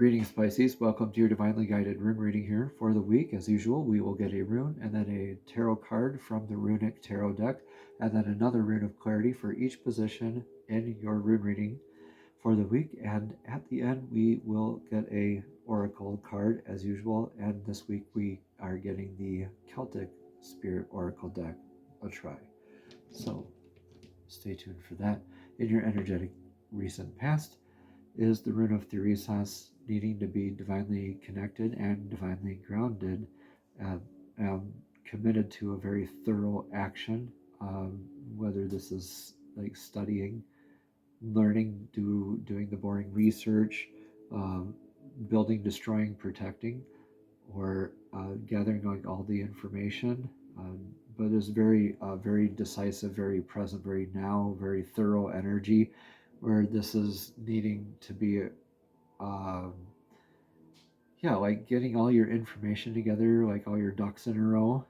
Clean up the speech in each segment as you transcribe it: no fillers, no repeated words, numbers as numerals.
Greetings, Pisces. Welcome to your divinely guided rune reading here for the week. As usual, we will get a rune and then a tarot card from the runic tarot deck, and then another rune of clarity for each position in your rune reading for the week. And at the end, we will get a oracle card as usual. And this week we are getting the Celtic Spirit Oracle deck a try. So stay tuned for that. In your energetic recent past is the rune of Theresis, needing to be divinely connected and divinely grounded, committed to a very thorough action, whether this is like studying, learning, doing the boring research, building, destroying, protecting, or gathering like all the information, but is very very decisive, very present, very now, very thorough energy, where this is needing to be like getting all your information together, like all your ducks in a row,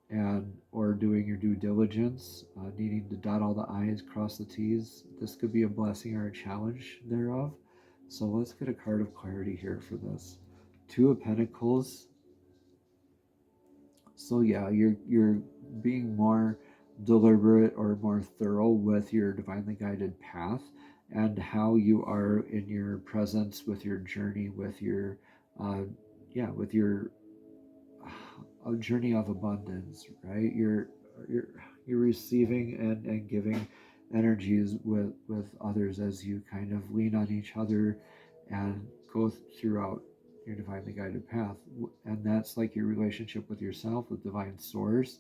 and or doing your due diligence, needing to dot all the I's, cross the T's. This could be a blessing or a challenge thereof. So let's get a card of clarity here for this. Two of Pentacles. So yeah, you're being more deliberate or more thorough with your divinely guided path and how you are in your presence, with your journey, with your with your a journey of abundance, right? You're receiving and giving energies with others as you kind of lean on each other and go throughout your divinely guided path. And that's like your relationship with yourself, with divine source,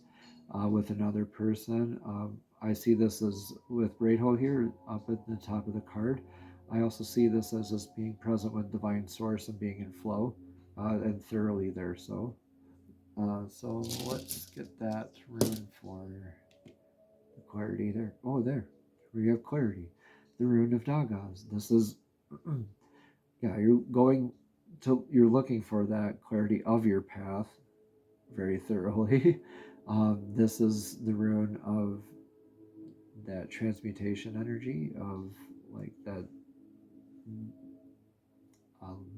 with another person. I see this as with Radho here up at the top of the card. I also see this as just being present with divine source and being in flow and thoroughly there. So let's get that rune for clarity there. Oh, there. We have clarity. The rune of Dagas. This is, you're looking for that clarity of your path very thoroughly. This is the rune of that transmutation energy, of like that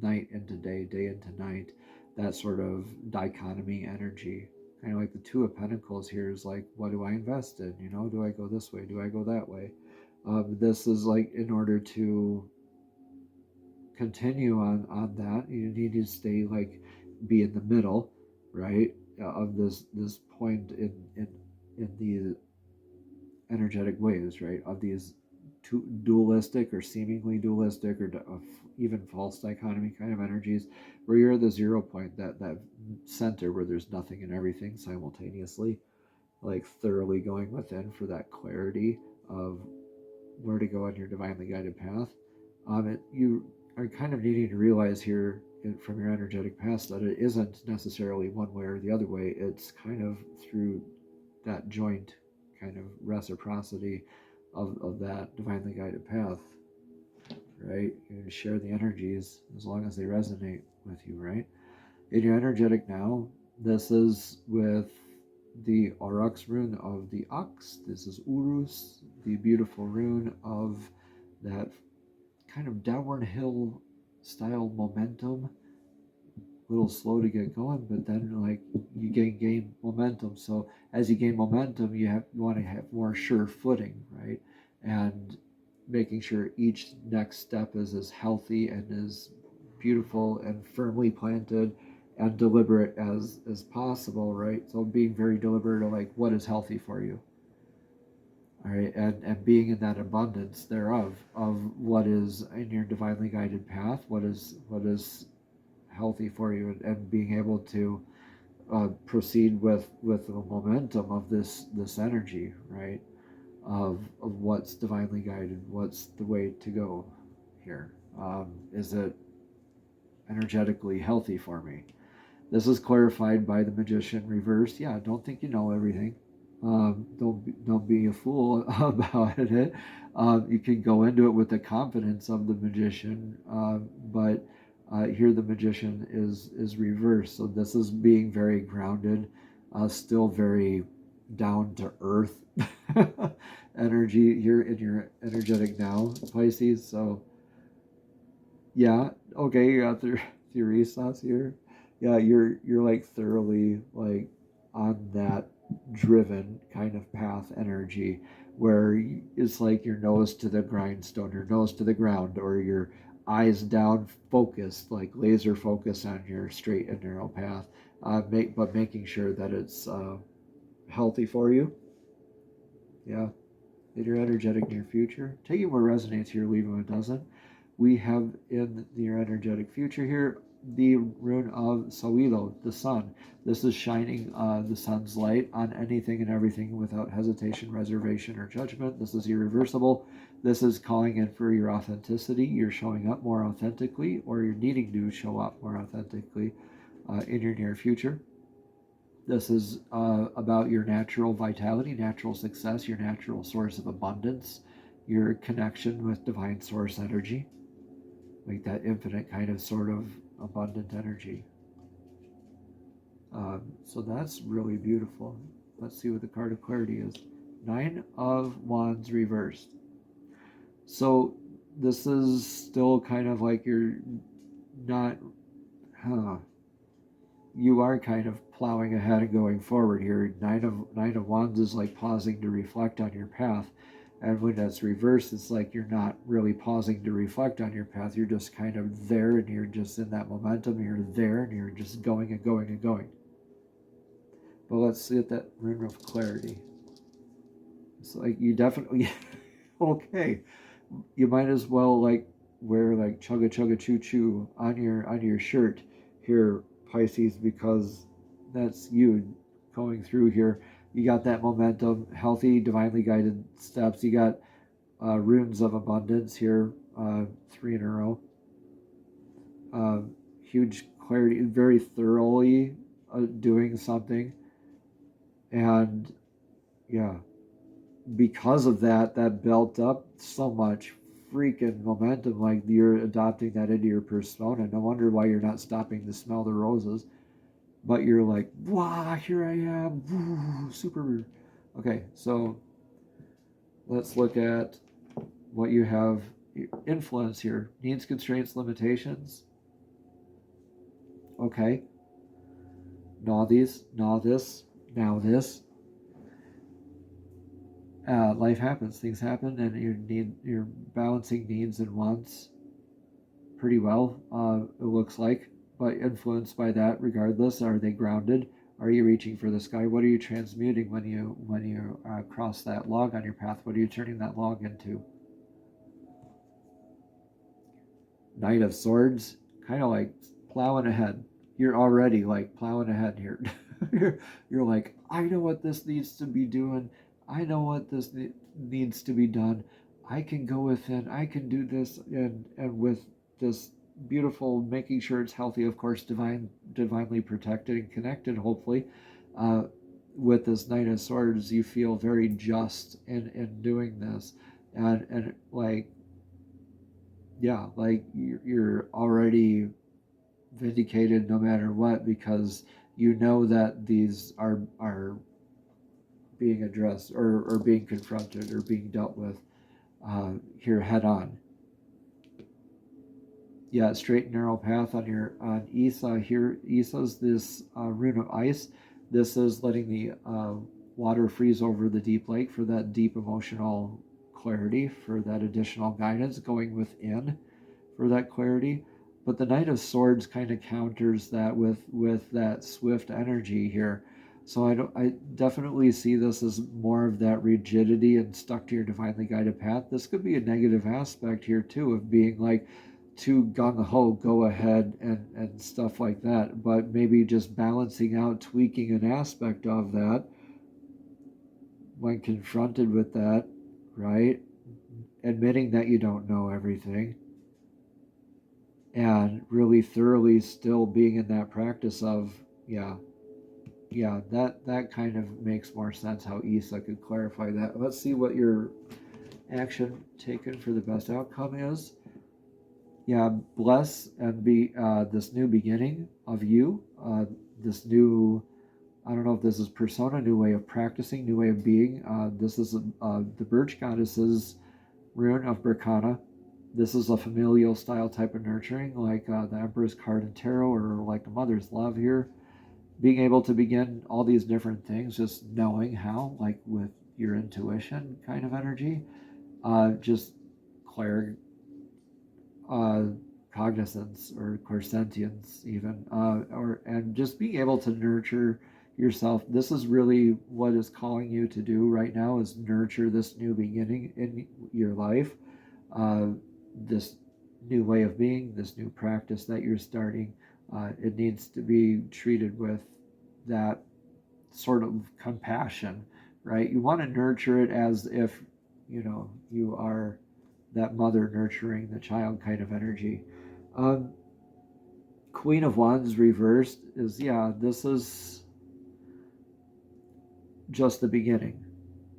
night into day, day into night, that sort of dichotomy energy. Kind of like the Two of Pentacles here is like, what do I invest in? Do I go this way? Do I go that way? This is like, in order to continue on that, you need to stay like, be in the middle, right? Of this point in the energetic waves, right? Of these two dualistic or seemingly dualistic or even false dichotomy kind of energies, where you're the 0 point, that center where there's nothing and everything simultaneously, like thoroughly going within for that clarity of where to go on your divinely guided path. You are kind of needing to realize here from your energetic past that it isn't necessarily one way or the other way. It's kind of through that joint kind of reciprocity of that divinely guided path, right? You share the energies as long as they resonate with you, right? In your energetic now, this is with the Aurochs rune of the ox. This is Urus, the beautiful rune of that kind of downward hill style momentum. A little slow to get going, but then like you gain momentum. So as you gain momentum, you want to have more sure footing, right? And making sure each next step is as healthy and as beautiful and firmly planted and deliberate as possible, right? So being very deliberate of like what is healthy for you, all right, and being in that abundance thereof of what is in your divinely guided path, what is healthy for you, and being able to proceed with the momentum of this energy, right? Of what's divinely guided, what's the way to go here. Is it energetically healthy for me? This is clarified by the Magician reversed. Yeah, don't think you know everything. Don't be a fool about it. You can go into it with the confidence of the Magician, but here the Magician is reversed. So this is being very grounded, still very down to earth energy here in your energetic now, Pisces. So Yeah. Okay. You got the resource here. Yeah. You're like thoroughly like on that driven kind of path energy where it's like your nose to the grindstone, your nose to the ground, or your eyes down, focused, like laser focus on your straight and narrow path. But making sure that it's healthy for you. Yeah. In your energetic near future. Taking what resonates here, leaving what doesn't. We have in your energetic future here the rune of Sawilo, the sun. This is shining the sun's light on anything and everything without hesitation, reservation, or judgment. This is irreversible. This is calling in for your authenticity. You're showing up more authentically, or you're needing to show up more authentically in your near future. This is about your natural vitality, natural success, your natural source of abundance, your connection with divine source energy, like that infinite kind of sort of abundant energy. So that's really beautiful. Let's see what the card of clarity is. Nine of Wands reversed. So this is still kind of like you're not, huh, you are kind of plowing ahead and going forward here. Nine of Wands is like pausing to reflect on your path, and when that's reversed, it's like you're not really pausing to reflect on your path. You're just kind of there, and you're just in that momentum. You're there, and you're just going and going and going. But let's get that rune of clarity. It's like you definitely okay. You might as well like wear like chugga chugga choo choo on your shirt here, Pisces, because that's you going through here. You got that momentum, healthy, divinely guided steps. You got runes of abundance here, 3 in a row. Huge clarity, very thoroughly doing something, and yeah, because of that, that built up so much freaking momentum. Like you're adopting that into your persona. No wonder why you're not stopping to smell the roses. But you're like, wow, here I am. Woo, super. Okay, so let's look at what you have influence here. Needs, constraints, limitations. Okay. Gnaw these, gnaw this, now this. Life happens, things happen, and you're balancing needs and wants pretty well, it looks like, but influenced by that regardless. Are they grounded? Are you reaching for the sky? What are you transmuting when you cross that log on your path? What are you turning that log into? Knight of Swords, kind of like plowing ahead. You're already like plowing ahead here. you're like, I know what this needs to be doing. I know what this needs to be done. I can go within. I can do this, and with this beautiful, making sure it's healthy, of course, divinely protected and connected. Hopefully, uh, with this Knight of Swords, you feel very just in doing this, and like yeah, like you're already vindicated no matter what, because you know that these are being addressed, or being confronted, or being dealt with here head on. Yeah, straight and narrow path on Isa here. Isa's this rune of ice. This is letting the water freeze over the deep lake for that deep emotional clarity, for that additional guidance going within, for that clarity. But the Knight of Swords kind of counters that with that swift energy here. So I definitely see this as more of that rigidity and stuck to your divinely guided path. This could be a negative aspect here too, of being like too gung-ho, go ahead, and stuff like that. But maybe just balancing out, tweaking an aspect of that when confronted with that, right? Admitting that you don't know everything, and really thoroughly still being in that practice of, that kind of makes more sense how Isa could clarify that. Let's see what your action taken for the best outcome is. Yeah, bless and be this new beginning of you, this new, I don't know if this is persona, new way of practicing, new way of being. This is the Birch Goddess's rune of Berkana. This is a familial style type of nurturing, like the Emperor's card in tarot, or like the Mother's Love here. Being able to begin all these different things, just knowing how, like with your intuition kind of energy, just clair uh, cognizance or clairsentience even, and just being able to nurture yourself. This is really what is calling you to do right now, is nurture this new beginning in your life, uh, this new way of being, this new practice that you're starting. It needs to be treated with that sort of compassion, right? You want to nurture it as if, you are that mother nurturing the child kind of energy. Um, Queen of Wands reversed is, yeah, this is just the beginning,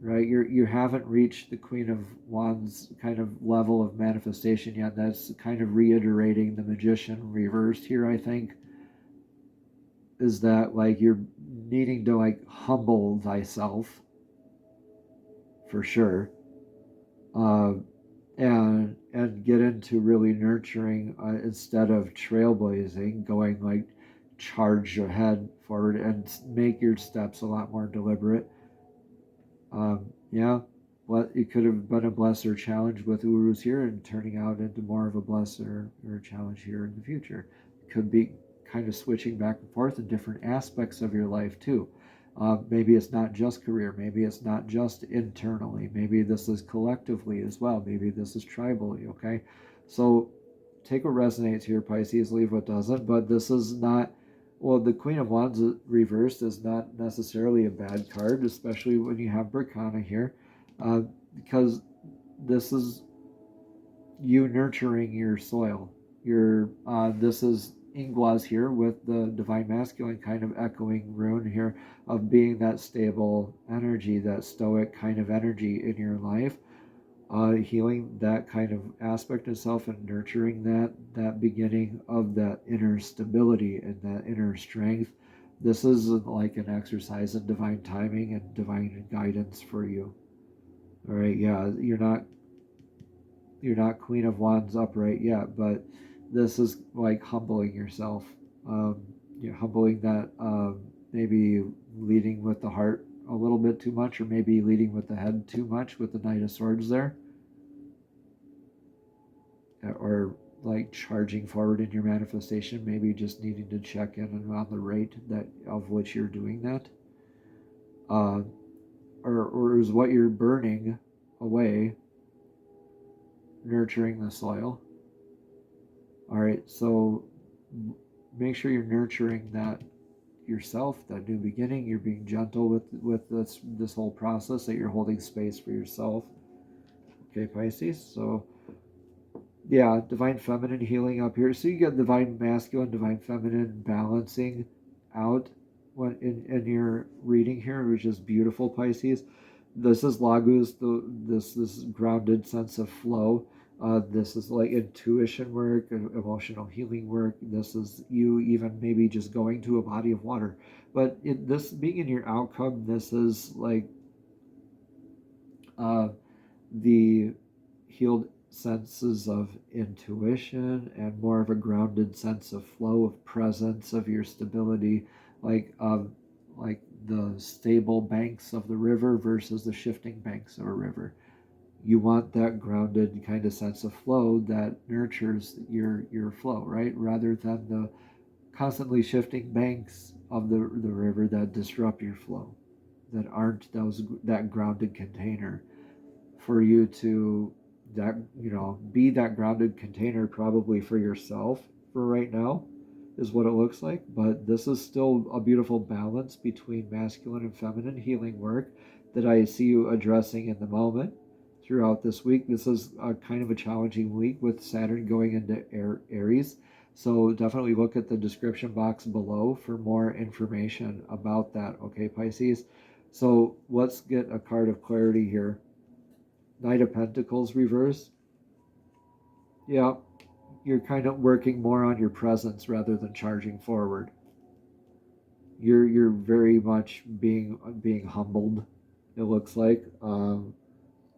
right? You haven't reached the Queen of Wands kind of level of manifestation yet. That's kind of reiterating the Magician reversed here, I think, is that like you're needing to like humble thyself for sure, uh, and get into really nurturing, instead of trailblazing, going like charge ahead forward, and make your steps a lot more deliberate. Yeah, it could have been a bless or challenge with Urus here, and turning out into more of a bless or a challenge here in the future. It could be kind of switching back and forth in different aspects of your life too. Maybe it's not just career. Maybe it's not just internally. Maybe this is collectively as well. Maybe this is tribally. Okay, so take what resonates here, Pisces. Leave what doesn't. But this is not. Well, the Queen of Wands reversed is not necessarily a bad card, especially when you have Berkana here, uh, because this is you nurturing your soil. This is Ingwas here with the divine masculine kind of echoing Rune here of being that stable energy, that stoic kind of energy in your life, healing that kind of aspect of self and nurturing that beginning of that inner stability and that inner strength. This is like an exercise in divine timing and divine guidance for you. All right, yeah, you're not Queen of Wands upright yet, but this is like humbling yourself. You're humbling that, maybe leading with the heart a little bit too much, or maybe leading with the head too much with the Knight of Swords there, or like charging forward in your manifestation, maybe just needing to check in on the rate that of which you're doing that, uh, or is what you're burning away nurturing the soil. All right, so make sure you're nurturing that yourself, that new beginning. You're being gentle with this whole process, that you're holding space for yourself. Okay, Pisces. So yeah, divine feminine healing up here. So you get divine masculine, divine feminine balancing out when in your reading here, which is beautiful, Pisces. This is Laguz, this grounded sense of flow. This is like intuition work, emotional healing work. This is you even maybe just going to a body of water. But this being in your outcome, this is like uh, the healed senses of intuition and more of a grounded sense of flow, of presence, of your stability, like the stable banks of the river versus the shifting banks of a river. You want that grounded kind of sense of flow that nurtures your flow, right? Rather than the constantly shifting banks of the river that disrupt your flow, that aren't that grounded container for you to be that grounded container, probably for yourself for right now, is what it looks like. But this is still a beautiful balance between masculine and feminine healing work that I see you addressing in the moment throughout this week. This is a kind of a challenging week with Saturn going into Aries, so definitely look at the description box below for more information about that. Okay, Pisces. So let's get a card of clarity here. Knight of Pentacles reverse. Yeah, you're kind of working more on your presence rather than charging forward. You're very much being humbled, it looks like.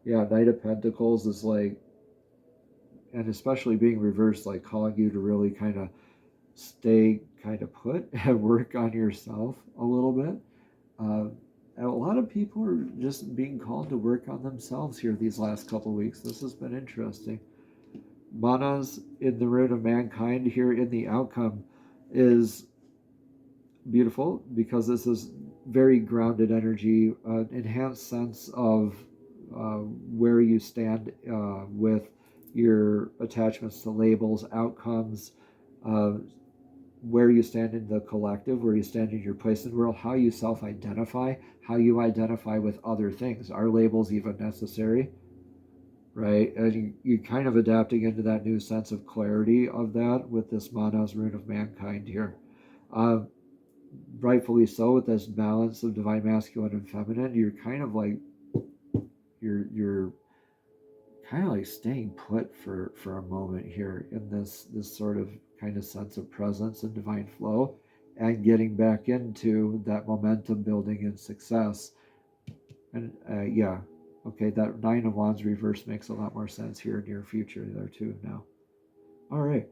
Yeah, Knight of Pentacles is like and especially being reversed, like calling you to really kind of stay kind of put and work on yourself a little bit. And a lot of people are just being called to work on themselves here these last couple of weeks. This has been interesting. Manas in the root of mankind here in the outcome is beautiful because this is very grounded energy, enhanced sense of where you stand with your attachments to labels, outcomes, where you stand in the collective, where you stand in your place in the world, how you self-identify, how you identify with other things. Are labels even necessary? Right? And you kind of adapting into that new sense of clarity of that with this Manas rune of mankind here. Rightfully so, with this balance of divine masculine and feminine, you're kind of like you're kind of like staying put for a moment here in this sort of kind of sense of presence and divine flow, and getting back into that momentum building and success. And yeah, okay, that Nine of Wands reverse makes a lot more sense here in your future there too now. All right,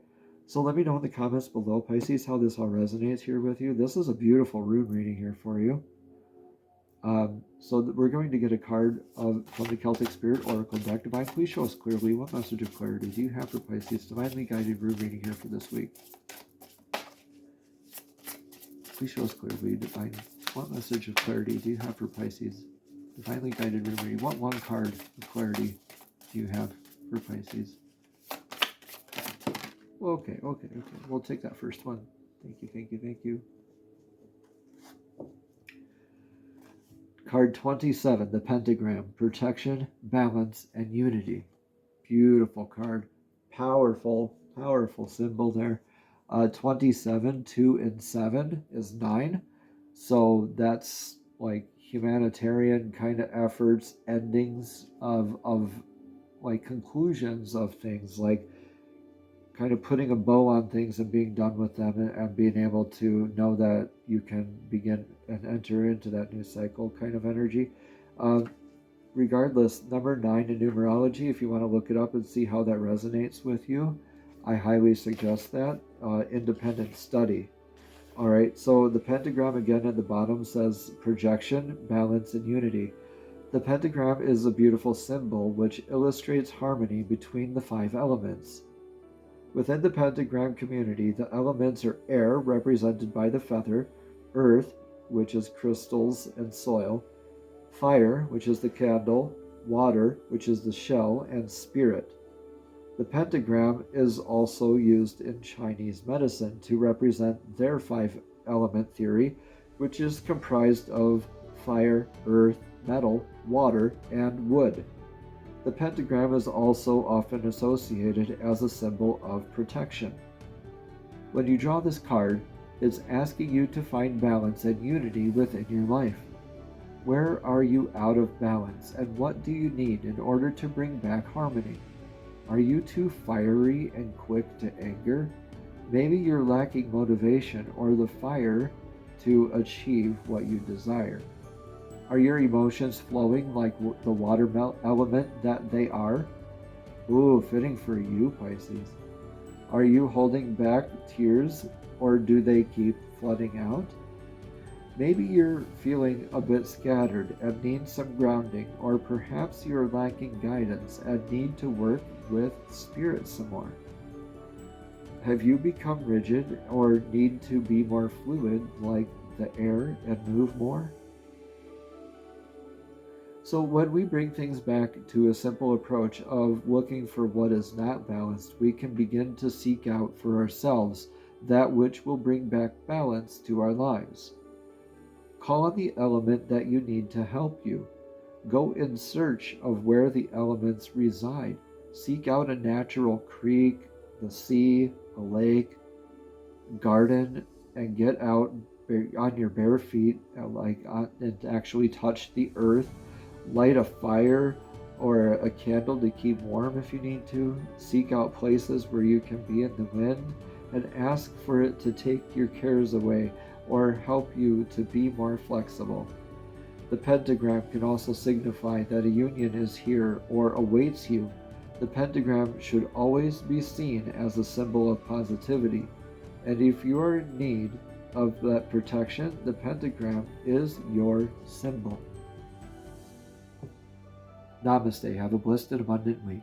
so let me know in the comments below, Pisces, how this all resonates here with you. This is a beautiful rune reading here for you. So we're going to get a card from the Celtic Spirit Oracle deck. Divine, please show us clearly what message of clarity do you have for Pisces? Divinely guided rune reading here for this week. Please show us clearly, Divine, what message of clarity do you have for Pisces? Divinely guided rune reading. What one card of clarity do you have for Pisces? Okay. We'll take that first one. Thank you. Card 27, the Pentagram, protection, balance, and unity. Beautiful card. Powerful symbol there. 27, 2 and 7 is 9. So that's like humanitarian kind of efforts, endings of like conclusions of things, like kind of putting a bow on things and being done with them, and being able to know that you can begin and enter into that new cycle kind of energy. Regardless, number 9 in numerology, if you want to look it up and see how that resonates with you, I highly suggest that. Independent study. All right, so the pentagram again at the bottom says projection, balance, and unity. The pentagram is a beautiful symbol which illustrates harmony between the 5 elements. Within the pentagram community, the elements are air, represented by the feather, earth, which is crystals and soil, fire, which is the candle, water, which is the shell, and spirit. The pentagram is also used in Chinese medicine to represent their 5-element theory, which is comprised of fire, earth, metal, water, and wood. The pentagram is also often associated as a symbol of protection. When you draw this card, it's asking you to find balance and unity within your life. Where are you out of balance, and what do you need in order to bring back harmony? Are you too fiery and quick to anger? Maybe you're lacking motivation or the fire to achieve what you desire. Are your emotions flowing like the water element that they are? Ooh, fitting for you, Pisces. Are you holding back tears, or do they keep flooding out? Maybe you're feeling a bit scattered and need some grounding, or perhaps you're lacking guidance and need to work with spirit some more. Have you become rigid or need to be more fluid like the air and move more? So when we bring things back to a simple approach of looking for what is not balanced, we can begin to seek out for ourselves that which will bring back balance to our lives. Call on the element that you need to help you. Go in search of where the elements reside. Seek out a natural creek, the sea, a lake, garden, and get out on your bare feet and actually touch the earth. Light a fire or a candle to keep warm if you need to. Seek out places where you can be in the wind and ask for it to take your cares away or help you to be more flexible. The pentagram can also signify that a union is here or awaits you. The pentagram should always be seen as a symbol of positivity, and if you are in need of that protection, the pentagram is your symbol. Namaste. Have a blessed and abundant week.